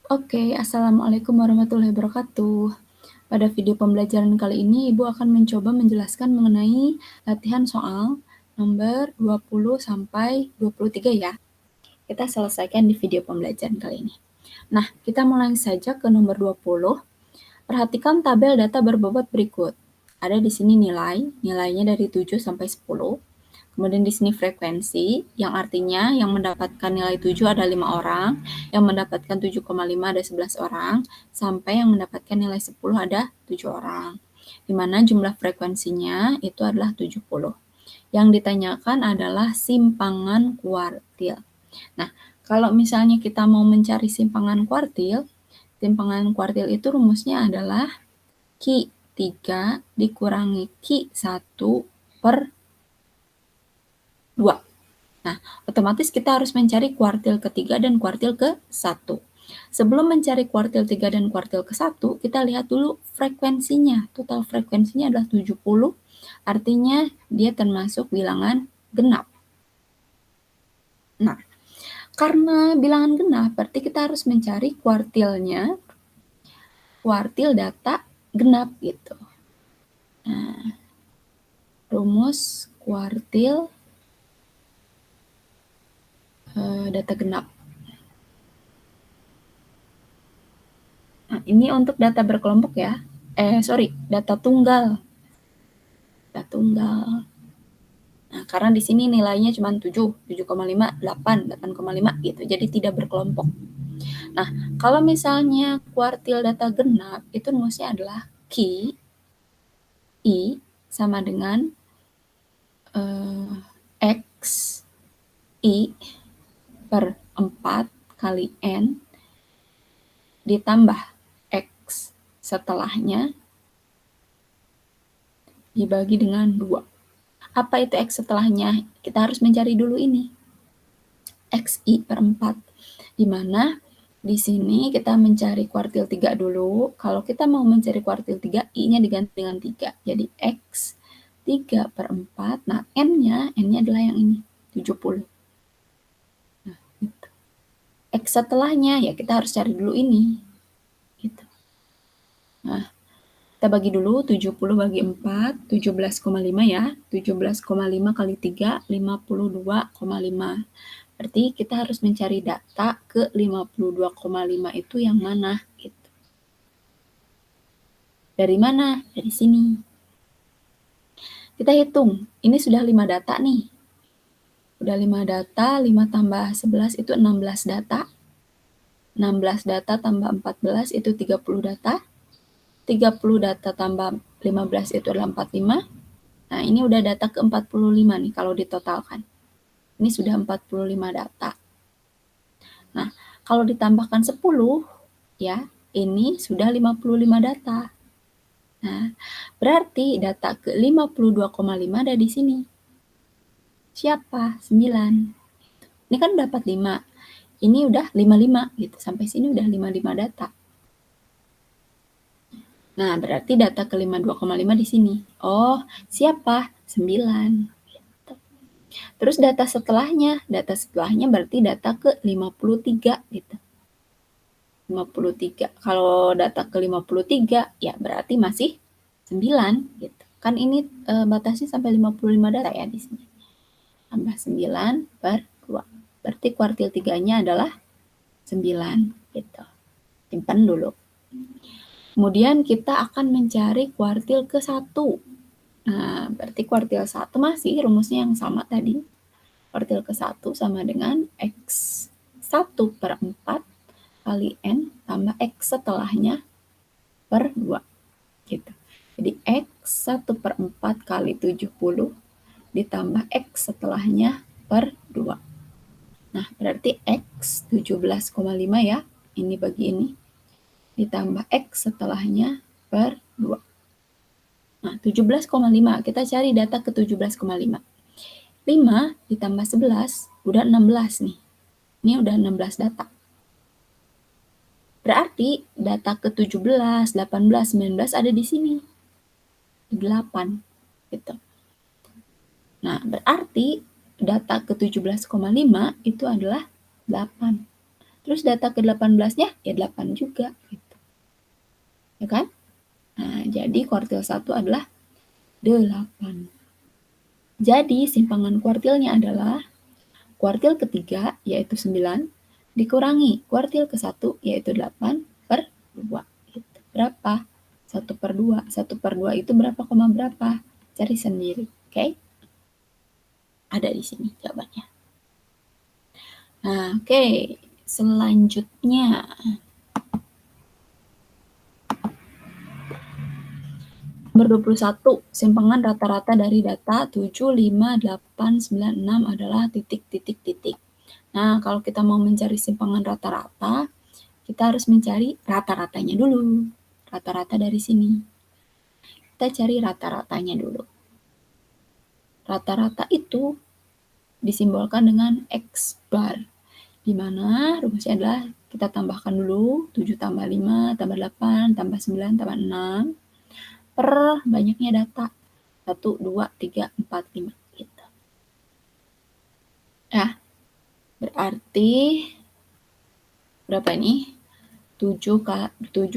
Oke, Assalamualaikum warahmatullahi wabarakatuh. Pada video pembelajaran kali ini, Ibu akan mencoba menjelaskan mengenai latihan soal nomor 20 sampai 23 ya. Kita selesaikan di video pembelajaran kali ini. Nah, kita mulai saja ke nomor 20. Perhatikan tabel data berbobot berikut. Ada di sini nilainya dari 7 sampai 10. Kemudian di sini frekuensi, yang artinya yang mendapatkan nilai 7 ada 5 orang, yang mendapatkan 7,5 ada 11 orang, sampai yang mendapatkan nilai 10 ada 7 orang. Di mana jumlah frekuensinya itu adalah 70. Yang ditanyakan adalah simpangan kuartil. Nah, kalau misalnya kita mau mencari simpangan kuartil itu rumusnya adalah Q 3 dikurangi Q 1 per 2. Nah, otomatis kita harus mencari kuartil ketiga dan kuartil ke-1. Sebelum mencari kuartil 3 dan kuartil ke-1, kita lihat dulu frekuensinya. Total frekuensinya adalah 70, artinya dia termasuk bilangan genap. Nah, karena bilangan genap, berarti kita harus mencari kuartilnya, kuartil data genap gitu. Nah, rumus kuartil data genap. Nah, ini untuk data berkelompok ya. Data tunggal. Data tunggal. Nah, karena di sini nilainya cuma 7, 7,5, 8, 8,5 gitu. Jadi tidak berkelompok. Nah, kalau misalnya kuartil data genap, itu rumusnya adalah Q I sama dengan X I per 4 kali N ditambah X setelahnya dibagi dengan 2. Apa itu X setelahnya? Kita harus mencari dulu ini. XI per 4. Di mana di sini kita mencari kuartil 3 dulu. Kalau kita mau mencari kuartil 3, I-nya diganti dengan 3. Jadi X 3 per 4. Nah, N-nya adalah yang ini, 70. Nah, gitu. X setelahnya, ya kita harus cari dulu ini. Gitu. Nah, kita bagi dulu 70 bagi 4, 17,5 ya. 17,5 kali 3, 52,5. Berarti kita harus mencari data ke 52,5 itu yang mana gitu. Dari mana? Dari sini. Kita hitung, ini sudah 5 data nih. Udah 5 data, 5 tambah 11 itu 16 data. 16 data tambah 14 itu 30 data. 30 data tambah 15 itu adalah 45. Nah, ini udah data ke 45 nih kalau ditotalkan. Ini sudah 45 data. Nah, kalau ditambahkan 10, ya, ini sudah 55 data. Nah, berarti data ke 52,5 ada di sini. Siapa? 9. Ini kan dapat 5. Ini udah 55 gitu. Sampai sini udah 55 data. Nah, berarti data ke 52,5 di sini. Oh, siapa? 9. Gitu. Terus data setelahnya berarti data ke 53 gitu. 53. Kalau data ke 53 ya berarti masih 9 gitu. Kan ini batasnya sampai 55 data ya di sini. Tambah 9 per 2. Berarti kuartil 3-nya adalah 9 gitu. Simpan dulu. Kemudian kita akan mencari kuartil ke-1. Nah, berarti kuartil 1 masih rumusnya yang sama tadi. Kuartil ke-1 sama dengan X 1 per 4 kali N tambah X setelahnya per 2. Gitu. Jadi X 1 per 4 kali 70 ditambah X setelahnya per 2. Nah, berarti X 17,5 ya. Ini bagi ini. Ditambah X setelahnya per 2. Nah, 17,5. Kita cari data ke 17,5. 5 ditambah 11, udah 16 nih. Ini udah 16 data. Berarti data ke 17, 18, 19 ada di sini. 8. Gitu. Nah, berarti data ke 17,5 itu adalah 8. Terus data ke-18-nya ya 8 juga gitu. Ya kan? Nah, jadi kuartil 1 adalah 8. Jadi simpangan kuartilnya adalah kuartil ketiga yaitu 9 dikurangi kuartil ke-1 yaitu 8 per 2. Gitu. Berapa? 1 per 2. 1 per 2 itu berapa koma berapa? Cari sendiri. Oke? Ada di sini jawabannya. Nah, oke. Selanjutnya. Nomor 21, simpangan rata-rata dari data 7, 5, 8, 9, 6 adalah titik, titik, titik. Nah, kalau kita mau mencari simpangan rata-rata, kita harus mencari rata-ratanya dulu. Rata-rata dari sini. Kita cari rata-ratanya dulu. Rata-rata itu disimbolkan dengan X bar. Di mana rumusnya adalah kita tambahkan dulu 7 tambah 5 tambah 8 tambah 9 tambah 6 per banyaknya data 1, 2, 3, 4, 5 gitu. Ya, berarti berapa ini? 7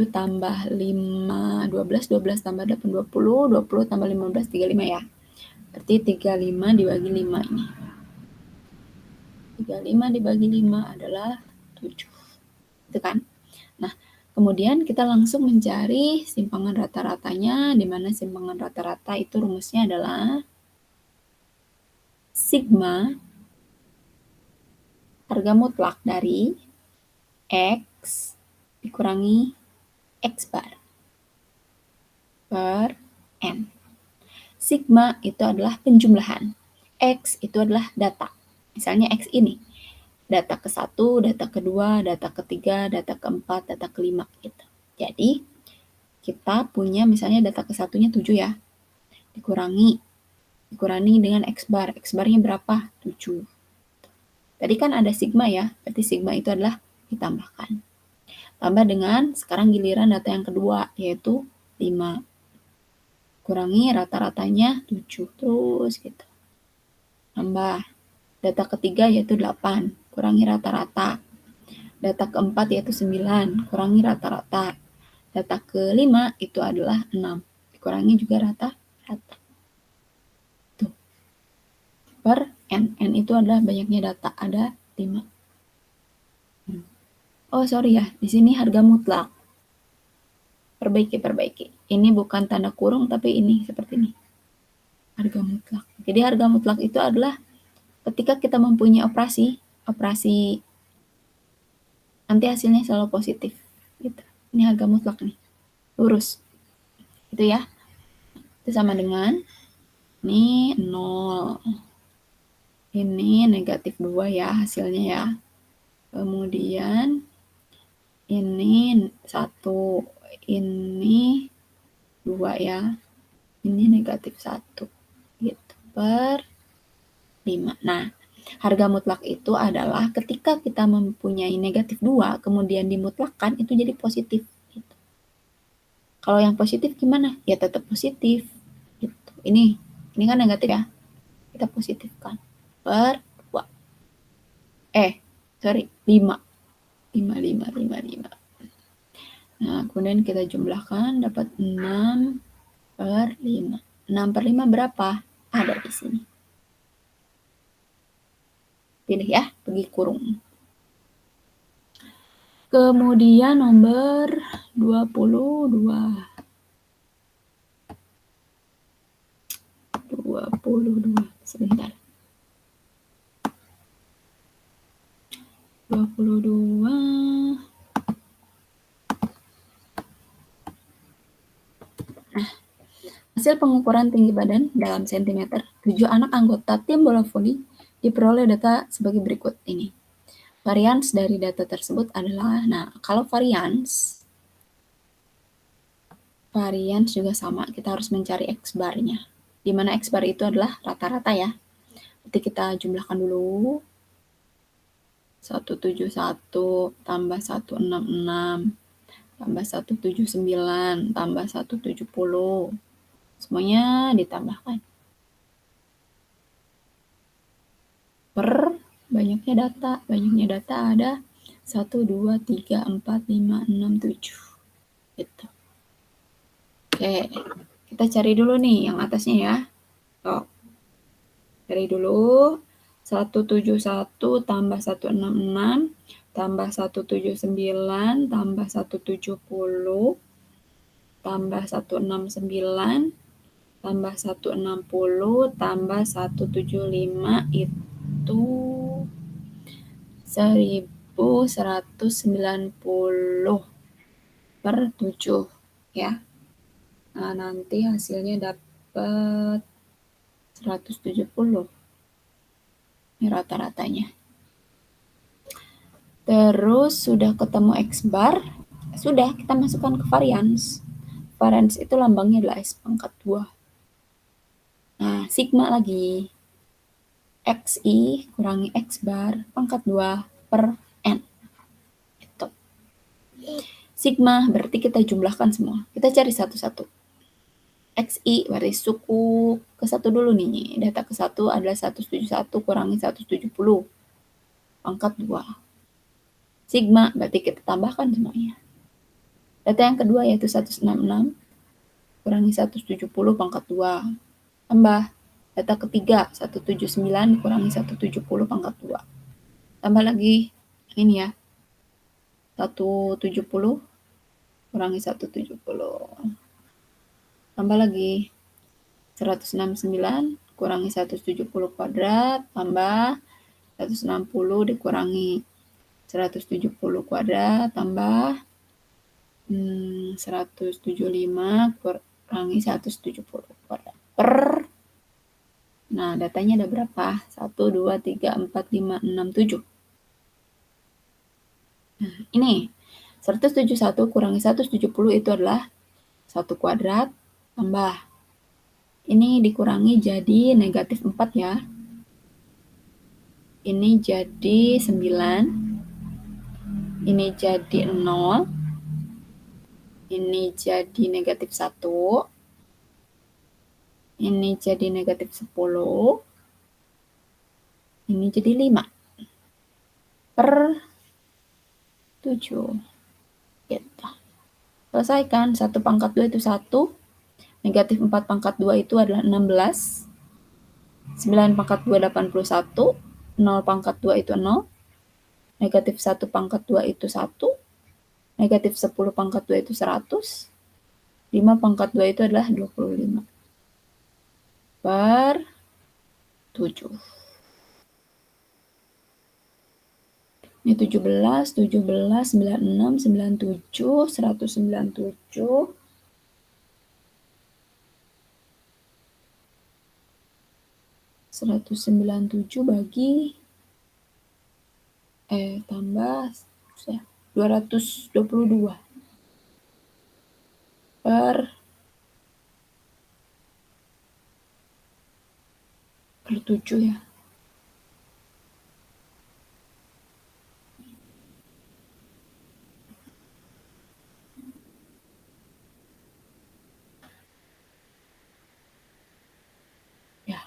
tambah 5, 12, 12 tambah 8, 20, 20 tambah 15, 35 ya. Berarti 35 dibagi 5 ini. 35 dibagi 5 adalah 7. Itu kan? Nah, kemudian kita langsung mencari simpangan rata-ratanya, di mana simpangan rata-rata itu rumusnya adalah sigma harga mutlak dari X dikurangi X bar per N. Sigma itu adalah penjumlahan. X itu adalah data. Misalnya X ini. Data ke-1, data kedua, data ketiga, data keempat, data kelima gitu. Jadi kita punya misalnya data ke-1-nya 7 ya. Dikurangi dengan X bar. X barnya berapa? 7. Tadi kan ada sigma ya. Berarti sigma itu adalah ditambahkan. Tambah dengan sekarang giliran data yang kedua yaitu 5. Kurangi rata-ratanya 7 terus gitu. Tambah data ketiga yaitu 8, kurangi rata-rata. Data keempat yaitu 9, kurangi rata-rata. Data kelima itu adalah 6, dikurangi juga rata-rata. Tuh. Per N. N itu adalah banyaknya data, ada 5. Oh, sorry ya, di sini harga mutlak. Perbaiki. Ini bukan tanda kurung, tapi ini seperti ini. Harga mutlak. Jadi harga mutlak itu adalah ketika kita mempunyai operasi nanti hasilnya selalu positif. Gitu. Ini harga mutlak nih, lurus. Itu ya. Itu sama dengan ini 0. Ini negatif 2 ya hasilnya ya. Kemudian ini 1, ini 2 ya. Ini negatif 1. Gitu. Per 5. Nah, harga mutlak itu adalah ketika kita mempunyai negatif 2, kemudian dimutlakkan, itu jadi positif. Gitu. Kalau yang positif gimana? Ya tetap positif. Gitu. Ini kan negatif ya. Kita positifkan. Per 2. 5. 5. Nah, kemudian kita jumlahkan dapat 6 per 5. 6 per 5 berapa? Ada di sini. Pilih ya, pergi kurung. Kemudian nomor 22. 22. Sebentar. 22. Nah, hasil pengukuran tinggi badan dalam sentimeter 7 anak anggota tim bola voli diperoleh data sebagai berikut ini. Varians dari data tersebut adalah, nah kalau varians juga sama, kita harus mencari X bar-nya. Di mana X bar itu adalah rata-rata ya. Nanti kita jumlahkan dulu. 171 tambah 166 tambah 179 tambah 170. Semuanya ditambahkan. Per banyaknya data ada 1, 2, 3, 4, 5, 6, 7. Gitu. Oke, kita cari dulu nih yang atasnya ya. Cari dulu. 171 tambah 166 tambah 179 tambah 170 tambah 169 tambah 160 tambah 175 itu 1190 per 7 ya. Nah, nanti hasilnya dapat 170. Ini rata-ratanya. Terus sudah ketemu X bar, sudah kita masukkan ke varians. Varians itu lambangnya adalah S pangkat 2. Nah, sigma lagi. XI kurangi X bar pangkat 2 per N. Itu. Sigma berarti kita jumlahkan semua. Kita cari satu-satu. XI berarti suku ke-1 dulu nih. Data ke-1 adalah 171 kurangi 170. Pangkat 2. Sigma berarti kita tambahkan semuanya. Data yang kedua yaitu 166 kurangi 170 pangkat 2. Tambah. Data ketiga 179 kurangi 170 pangkat 2. Tambah lagi ini ya. 170 kurangi 170. Tambah lagi 169 kurangi 170 kuadrat tambah 160 dikurangi 170 kuadrat tambah 175 kurangi 170 kuadrat per. Nah, datanya ada berapa? 1, 2, 3, 4, 5, 6, 7. Nah, ini 171 kurangi 170 itu adalah 1 kuadrat tambah. Ini dikurangi jadi negatif 4 ya. Ini jadi 9. Ini jadi 0. Ini jadi negatif 1. Ini jadi negatif 10. Ini jadi 5. Per 7. Gitu. Selesaikan. 1 pangkat 2 itu 1. Negatif 4 pangkat 2 itu adalah 16. 9 pangkat 2 81. 0 pangkat 2 itu 0. Negatif 1 pangkat 2 itu 1. Negatif 10 pangkat 2 itu 100. 5 pangkat 2 itu adalah 25. Per 7. Ini 17, 17, 96, 97, 197. 197 bagi tambah 222 per 7 ya. Ya.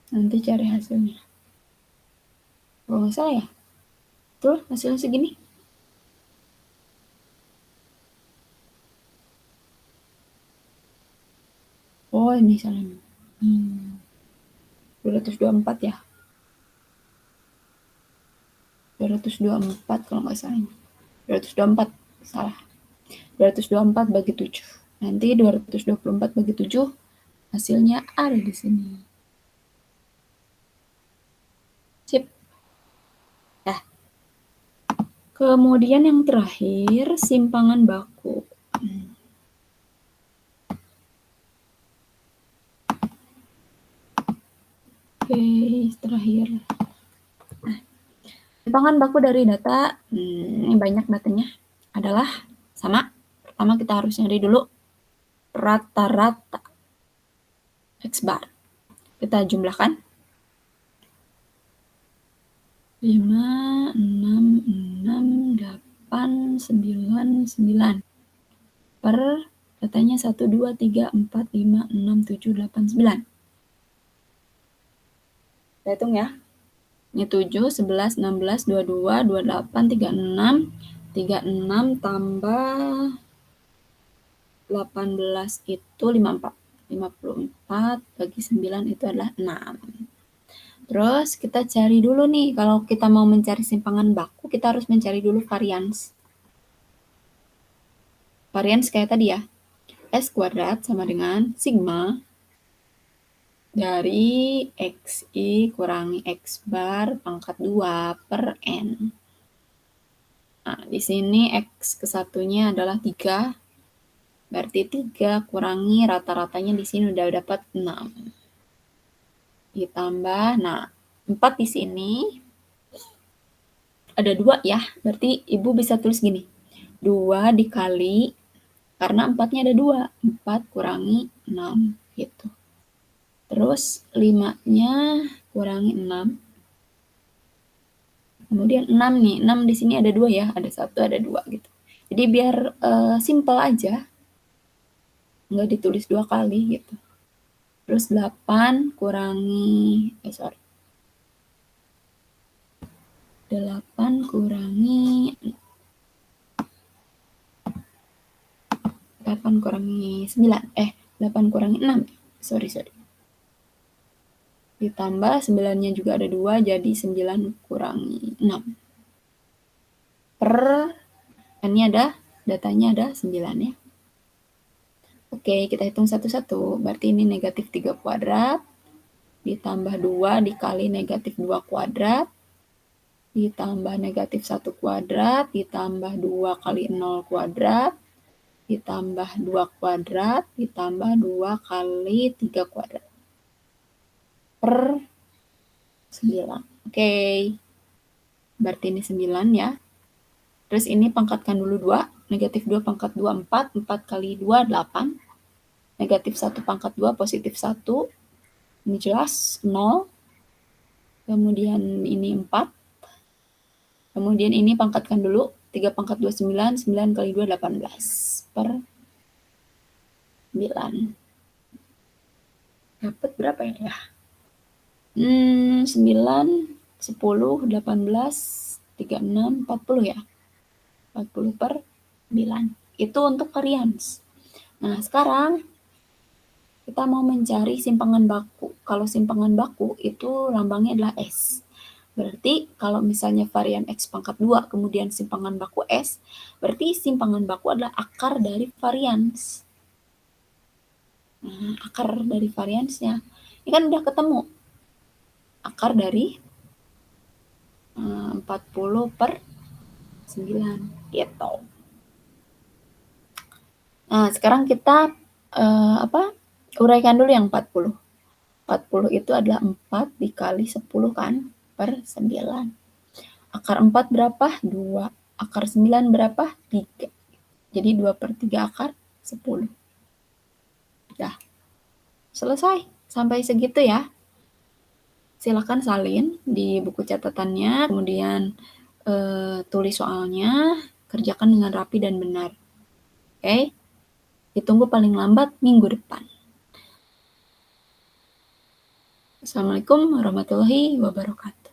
Nanti cari hasilnya. Kalau nggak salah ya. Tuh hasilnya segini. Oh, ini salahnya. 224 ya. 224 kalau nggak salah ini. 224 salah. 224 bagi 7. Nanti 224 bagi 7 hasilnya ada di sini. Sip. Nah. Kemudian yang terakhir simpangan baku. Oke, terakhir. Nah, simpangan baku dari data, ini banyak datanya, adalah sama. Pertama kita harus nyari dulu rata-rata X bar. Kita jumlahkan. 5, 6, 6, 8, 9, 9. Per datanya 1, 2, 3, 4, 5, 6, 7, 8, 9. Kita hitung ya. Ini 7, 11, 16, 22, 28, 36. 36 tambah 18 itu 54. 54 bagi 9 itu adalah 6. Terus kita cari dulu nih, kalau kita mau mencari simpangan baku, kita harus mencari dulu varians. Varians kayak tadi ya. S kuadrat sama dengan sigma dari XI kurangi X bar pangkat 2 per N. Nah, di sini X kesatunya adalah 3. Berarti 3 kurangi rata-ratanya di sini udah dapat 6. Ditambah, nah 4 di sini ada 2 ya. Berarti Ibu bisa tulis gini. 2 dikali, karena 4-nya ada 2. 4 kurangi 6 gitu. Terus 5-nya kurangi 6. Kemudian 6 nih. 6 di sini ada 2 ya. Ada 1, ada 2 gitu. Jadi biar simple aja. Nggak ditulis 2 kali gitu. Terus 8 kurangi 8 kurangi 9. 8 kurangi 6. Sorry. Ditambah 9-nya juga ada 2, jadi 9 kurangi 6. Per N-nya ada, datanya ada 9 ya. Oke, kita hitung satu-satu. Berarti ini negatif 3 kuadrat, ditambah 2 dikali negatif 2 kuadrat, ditambah negatif 1 kuadrat, ditambah 2 kali 0 kuadrat, ditambah 2 kuadrat, ditambah 2 kali 3 kuadrat. Per 9. Oke. Berarti ini 9 ya. Terus ini pangkatkan dulu 2. Negatif 2 pangkat 2, 4. 4 kali 2, 8. Negatif 1 pangkat 2, positif 1. Ini jelas, 0. Kemudian ini 4. Kemudian ini pangkatkan dulu. 3 pangkat 2, 9. 9 kali 2, 18. Per 9. Dapat berapa ya? 9, 10, 18, 36, 40 ya? 40 per 9. Itu untuk varians. Nah, sekarang kita mau mencari simpangan baku. Kalau simpangan baku itu lambangnya adalah S. Berarti kalau misalnya varian X pangkat 2 kemudian simpangan baku S, berarti simpangan baku adalah akar dari varians. Nah, akar dari variansnya. Ini kan udah ketemu. Akar dari 40 per 9 gitu. Nah, sekarang kita uraikan dulu yang 40. 40 itu adalah 4 dikali 10 kan per 9. Akar 4 berapa? 2. Akar 9 berapa? 3. Jadi 2 per 3 akar 10. Dah. Selesai. Sampai segitu ya. Silakan salin di buku catatannya, kemudian tulis soalnya, kerjakan dengan rapi dan benar. Oke? Ditunggu paling lambat minggu depan. Assalamualaikum warahmatullahi wabarakatuh.